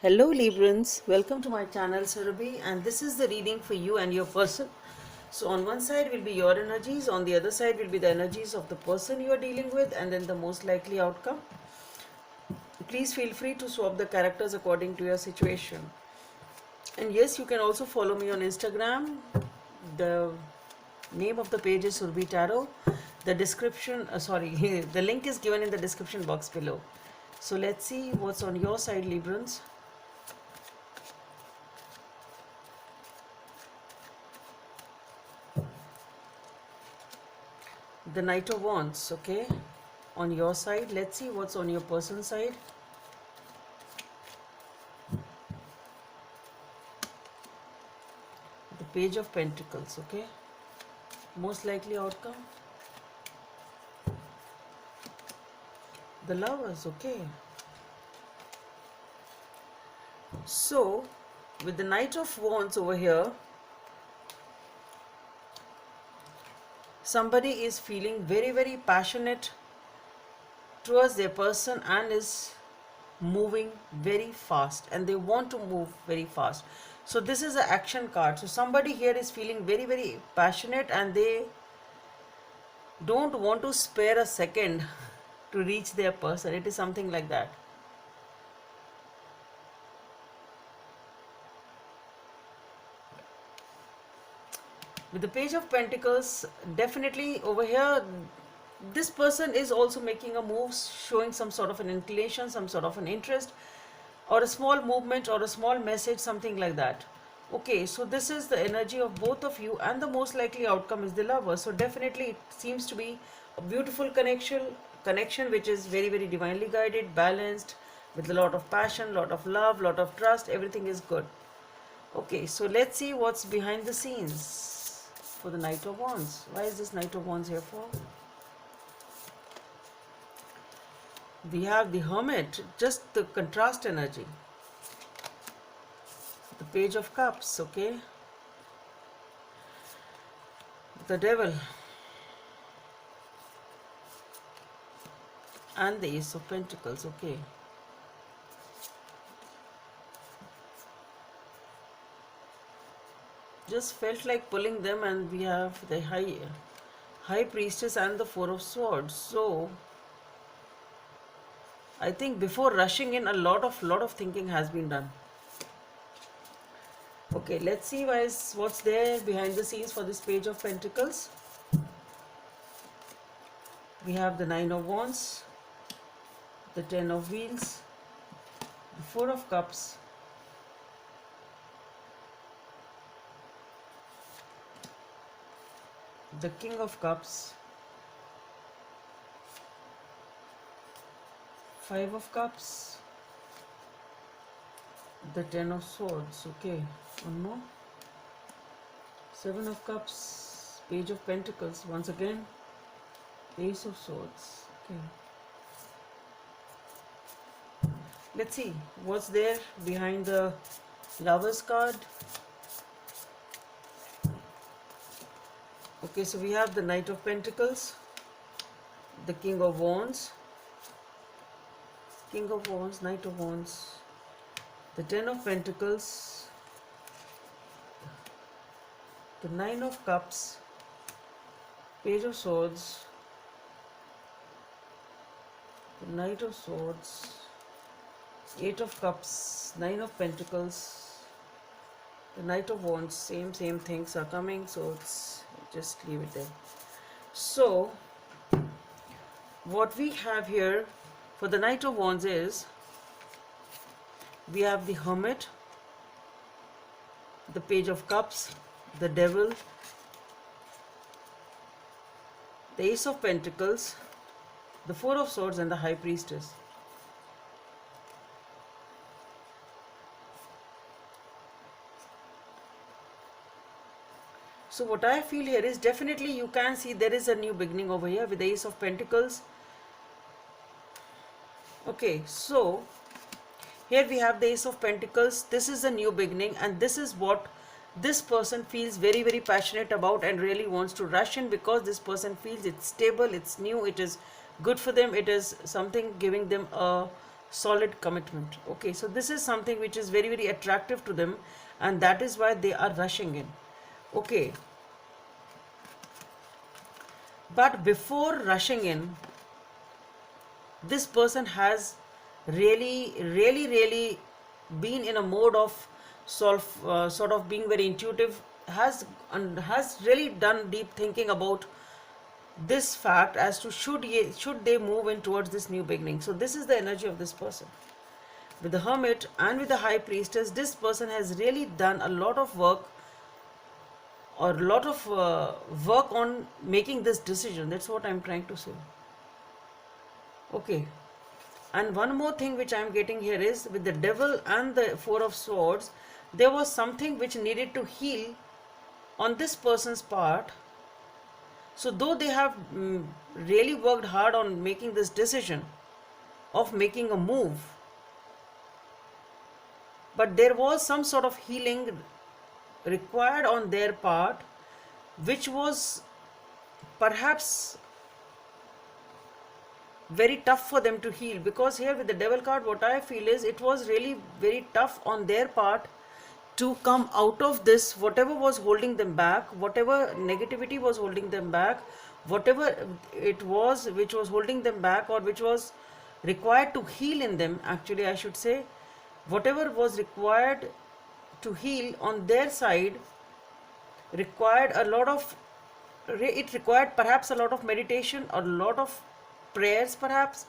Hello Librans, welcome to my channel Surabhi, and this is the reading for you and your person. So on one side will be your energies, on the other side will be the energies of the person you are dealing with, and then the most likely outcome. Please feel free to swap the characters according to your situation. And yes, you can also follow me on Instagram. The name of the page is Surabhi Tarot. The description, the link is given in the description box below. So let's see what's on your side, Librans. The Knight of Wands, okay, on your side. Let's see what's on your person's side. The Page of Pentacles, okay, most likely outcome. The Lovers, okay. So with the Knight of Wands over here, somebody is feeling very passionate towards their person and is moving very fast, and they want to move very fast. So this is an action card. So somebody here is feeling very passionate, and they don't want to spare a second to reach their person. It is something like that. With the Page of Pentacles, definitely over here, this person is also making a move, showing some sort of an inclination, some sort of an interest, or a small movement or a small message, something like that. Okay, so this is the energy of both of you, and the most likely outcome is the Lover. So definitely it seems to be a beautiful connection which is very divinely guided, balanced, with a lot of passion, lot of love, lot of trust. Everything is good. Okay, so let's see what's behind the scenes for the Knight of Wands. Why is this Knight of Wands here for? We have the Hermit, just the contrast energy. The Page of Cups, okay. The Devil. And the Ace of Pentacles, okay. Just felt like pulling them, and we have the High Priestess and the Four of Swords. So I think before rushing in, a lot of thinking has been done. Okay, let's see what's there behind the scenes for this Page of Pentacles. We have the Nine of Wands, the Ten of Wheels, the Four of Cups, the King of Cups, Five of Cups, the Ten of Swords, okay, one more, Seven of Cups, Page of Pentacles, once again, Ace of Swords, okay. Let's see what's there behind the Lovers card. Okay, so we have the Knight of Pentacles, the King of Wands, Knight of Wands, the Ten of Pentacles, the Nine of Cups, Page of Swords, the Knight of Swords, Eight of Cups, Nine of Pentacles, the Knight of Wands. Same things are coming, so it's just leave it there. So what we have here for the Knight of Wands is, we have the Hermit, the Page of Cups, the Devil, the Ace of Pentacles, the Four of Swords, and the High Priestess. So what I feel here is, definitely you can see there is a new beginning over here with the Ace of Pentacles. Okay, so here we have the Ace of Pentacles. This is a new beginning, and this is what this person feels very passionate about and really wants to rush in, because this person feels it's stable, it's new, it is good for them, it is something giving them a solid commitment. Okay, so this is something which is very, very attractive to them, and that is why they are rushing in. Okay, but before rushing in, this person has really been in a mode of sort of being very intuitive, has really done deep thinking about this fact as to should they move in towards this new beginning. So this is the energy of this person. With the hermit and with the high priestess, this person has really done a lot of work, or a lot of work on making this decision. That's what I'm trying to say. Okay, and one more thing which I'm getting here is with the devil and the four of swords, there was something which needed to heal on this person's part. So though they have really worked hard on making this decision of making a move, but there was some sort of healing required on their part, which was perhaps very tough for them to heal. Because here with the devil card, what I feel is it was really very tough on their part to come out of this, whatever was holding them back, whatever negativity was holding them back, whatever it was which was holding them back, or which was required to heal in them, actually I should say, whatever was required to heal on their side required a lot of, it required perhaps a lot of meditation or a lot of prayers perhaps.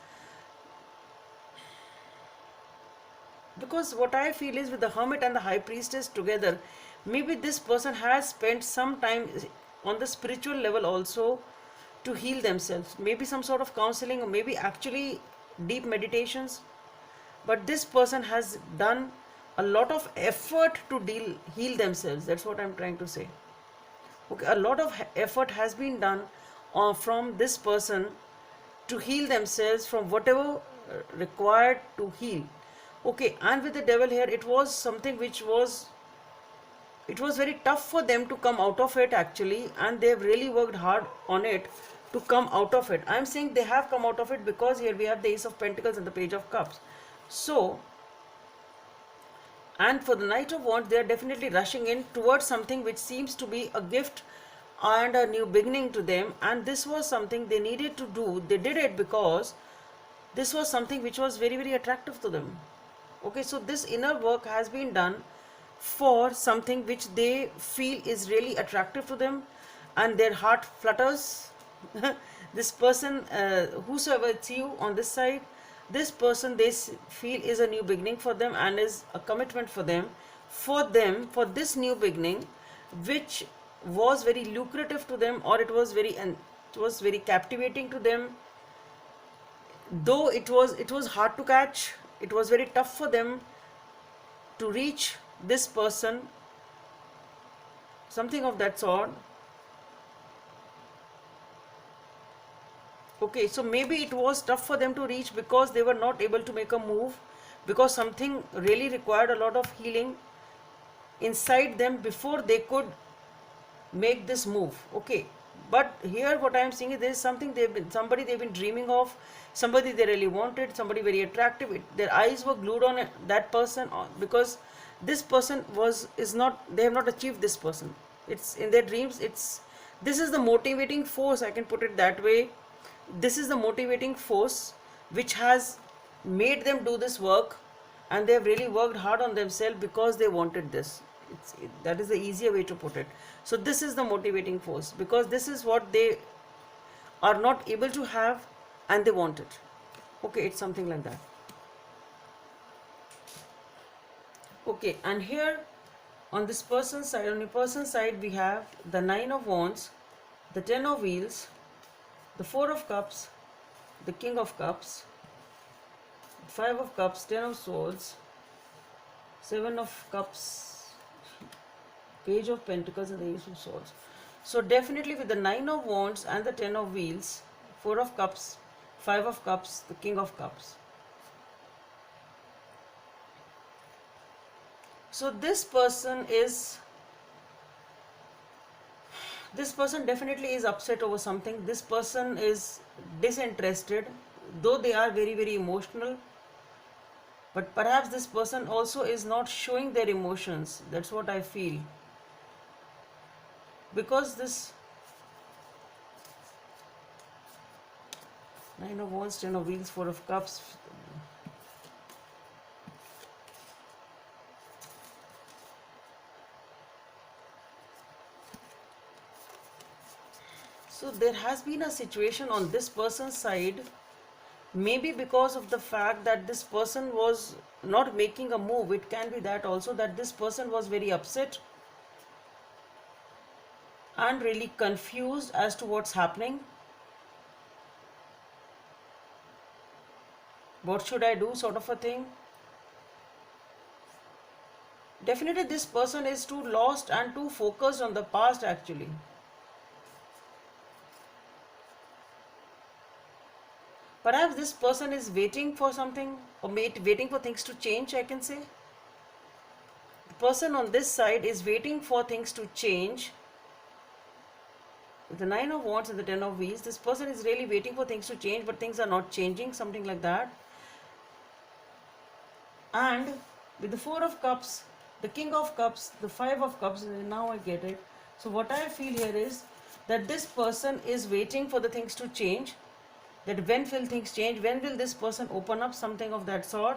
Because what I feel is with the hermit and the high priestess together, maybe this person has spent some time on the spiritual level also to heal themselves. Maybe some sort of counseling, or maybe actually deep meditations. But this person has done a lot of effort to heal themselves. That's what I'm trying to say. Okay, a lot of effort has been done from this person to heal themselves from whatever required to heal. Okay, and with the devil here, it was something which was, it was very tough for them to come out of it actually, and they've really worked hard on it to come out of it. I'm saying they have come out of it because here we have the Ace of Pentacles and the Page of Cups. So, and for the Knight of Wands, they are definitely rushing in towards something which seems to be a gift and a new beginning to them, and this was something they needed to do. They did it because this was something which was very attractive to them. Okay, so this inner work has been done for something which they feel is really attractive to them, and their heart flutters. This person, whosoever it's you on this side, this person they feel is a new beginning for them and is a commitment for them, for this new beginning, which was very lucrative to them, or it was very captivating to them. Though it was hard to catch, it was very tough for them to reach this person, something of that sort. Okay, so maybe it was tough for them to reach because they were not able to make a move, because something really required a lot of healing inside them before they could make this move. Okay, but here what I am seeing is there is something somebody they've been dreaming of, somebody they really wanted, somebody very attractive. Their eyes were glued on that person, because this person they have not achieved this person. It's in their dreams. This is the motivating force, I can put it that way. This is the motivating force which has made them do this work, and they have really worked hard on themselves because they wanted this. That is the easier way to put it. So this is the motivating force, because this is what they are not able to have and they want it. Okay, it's something like that. Okay, and here on this person's side, on your person's side, we have the Nine of Wands, the Ten of Wheels, the Four of Cups, the King of Cups, Five of Cups, Ten of Swords, Seven of Cups, Page of Pentacles, and the Ace of Swords. So definitely with the Nine of Wands and the Ten of Wheels, Four of Cups, Five of Cups, the King of Cups. So this person definitely is upset over something. This person is disinterested, though they are very emotional. but perhaps this person also is not showing their emotions. That's what I feel, because this Nine of Wands, Ten of Wheels, Four of Cups. So there has been a situation on this person's side, maybe because of the fact that this person was not making a move. It can be that also, that this person was very upset and really confused as to what's happening. What should I do, sort of a thing. Definitely this person is too lost and too focused on the past actually. Perhaps this person is waiting for something, or waiting for things to change, I can say. The person on this side is waiting for things to change. With the Nine of Wands and the Ten of Wheels, this person is really waiting for things to change, but things are not changing, something like that. And with the Four of Cups, the King of Cups, the Five of Cups, now I get it. So what I feel here is that this person is waiting for the things to change. That when will things change? When will this person open up, something of that sort?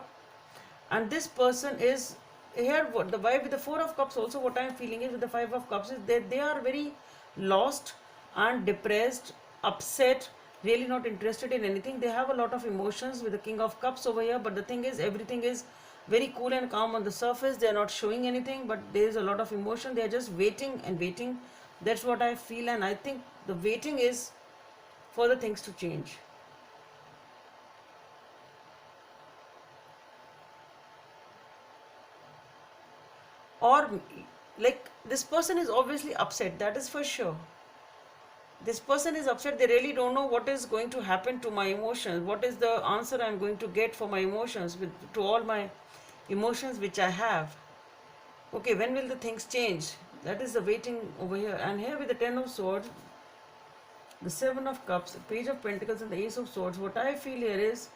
And this person is here. What the vibe with the Four of Cups also, what I am feeling is with the Five of Cups is that they are very lost and depressed, upset, really not interested in anything. They have a lot of emotions with the King of Cups over here, but the thing is, everything is very cool and calm on the surface. They are not showing anything, but there is a lot of emotion. They are just waiting and waiting. That's what I feel, and I think the waiting is for the things to change. Or like this person is obviously upset, that is for sure. This person is upset. They really don't know what is going to happen to my emotions, what is the answer I'm going to get for my emotions, with to all my emotions which I have. Okay, when will the things change? That is the waiting over here. And here with the Ten of Swords, the Seven of Cups, the Page of Pentacles and the Ace of Swords, what I feel here is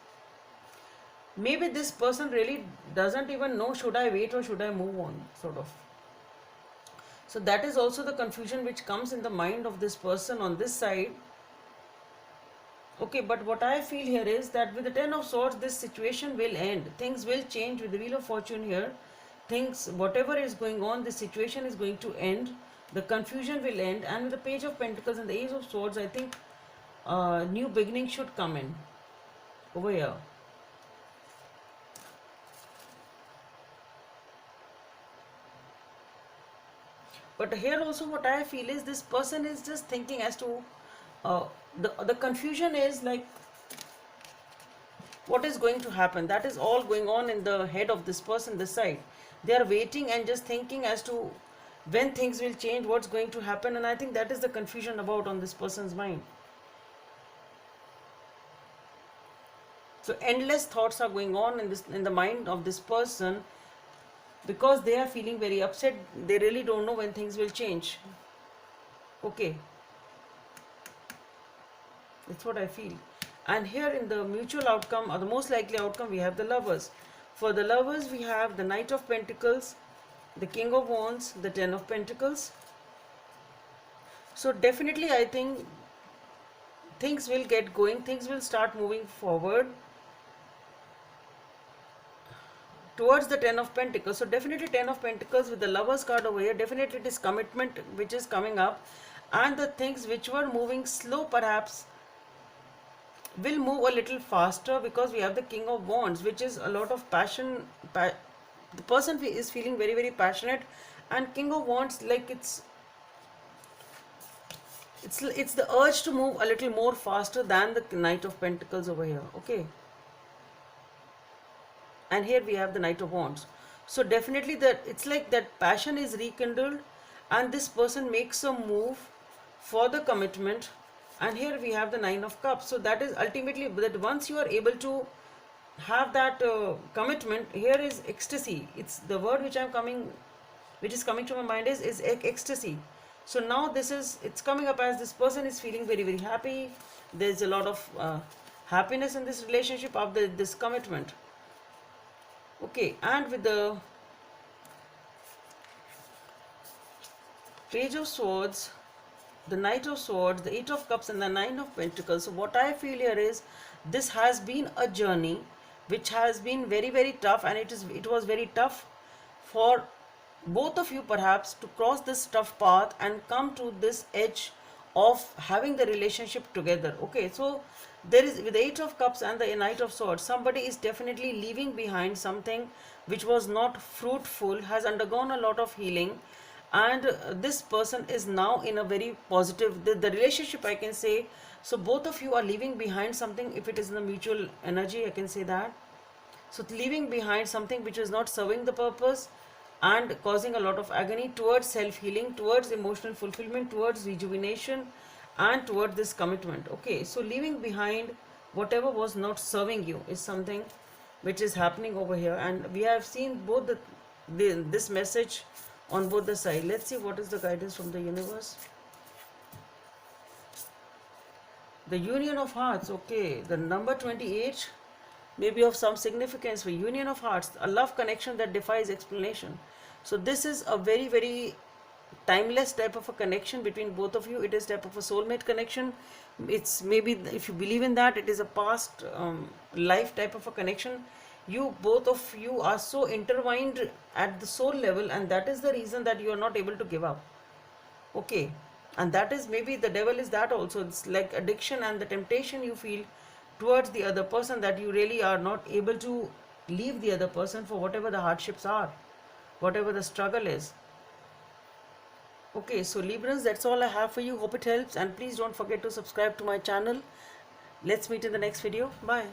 maybe this person really doesn't even know, should I wait or should I move on, sort of. So that is also the confusion which comes in the mind of this person on this side. Okay, but what I feel here is that with the Ten of Swords, this situation will end. Things will change with the Wheel of Fortune here. Things, whatever is going on, the situation is going to end. The confusion will end. And with the Page of Pentacles and the Ace of Swords, I think new beginning should come in over here. But here also what I feel is this person is just thinking as to the confusion is like what is going to happen. That is all going on in the head of this person, this side. They are waiting and just thinking as to when things will change, what's going to happen, and I think that is the confusion about on this person's mind. So endless thoughts are going on in the mind of this person, because they are feeling very upset. They really don't know when things will change. Okay, that's what I feel. And here in the mutual outcome, or the most likely outcome, we have the Lovers. For the Lovers, we have the Knight of Pentacles, the King of Wands, the Ten of Pentacles. So definitely I think things will get going, things will start moving forward towards the Ten of Pentacles. So definitely Ten of Pentacles with the Lovers card over here, definitely it is commitment which is coming up, and the things which were moving slow perhaps will move a little faster, because we have the King of Wands, which is a lot of passion. The person is feeling very, very passionate, and King of Wands, like it's the urge to move a little more faster than the Knight of Pentacles over here. Okay, and here we have the Knight of Wands. So definitely that it's like that passion is rekindled, and this person makes a move for the commitment. And here we have the Nine of Cups. So that is ultimately that once you are able to have that commitment, here is ecstasy. It's the word which is coming to my mind is ecstasy. So now it's coming up as this person is feeling very, very happy. There's a lot of happiness in this relationship of this commitment. Okay, and with the Page of Swords, the Knight of Swords, the Eight of Cups, and the Nine of Pentacles. So what I feel here is this has been a journey which has been very, very tough, and it was very tough for both of you perhaps to cross this tough path and come to this edge of having the relationship together. Okay, so there is, with the Eight of Cups and the Knight of Swords, somebody is definitely leaving behind something which was not fruitful, has undergone a lot of healing, and this person is now in a very positive, the relationship, I can say. So both of you are leaving behind something. If it is in the mutual energy, I can say that. So leaving behind something which is not serving the purpose and causing a lot of agony, towards self-healing, towards emotional fulfillment, towards rejuvenation, and toward this commitment. Okay, so leaving behind whatever was not serving you is something which is happening over here, and we have seen both this message on both the side. Let's see what is the guidance from the universe. The Union of Hearts. Okay, the number 28 may be of some significance for Union of Hearts, a love connection that defies explanation. So this is a very, very timeless type of a connection between both of you. It is type of a soulmate connection. It's maybe, if you believe in that, it is a past life type of a connection. You, both of you, are so intertwined at the soul level, and that is the reason that you are not able to give up. Okay, and that is, maybe the devil is that also. It's like addiction and the temptation you feel towards the other person, that you really are not able to leave the other person for whatever the hardships are, whatever the struggle is. Okay, so Librans, that's all I have for you. Hope it helps, and please don't forget to subscribe to my channel. Let's meet in the next video. Bye.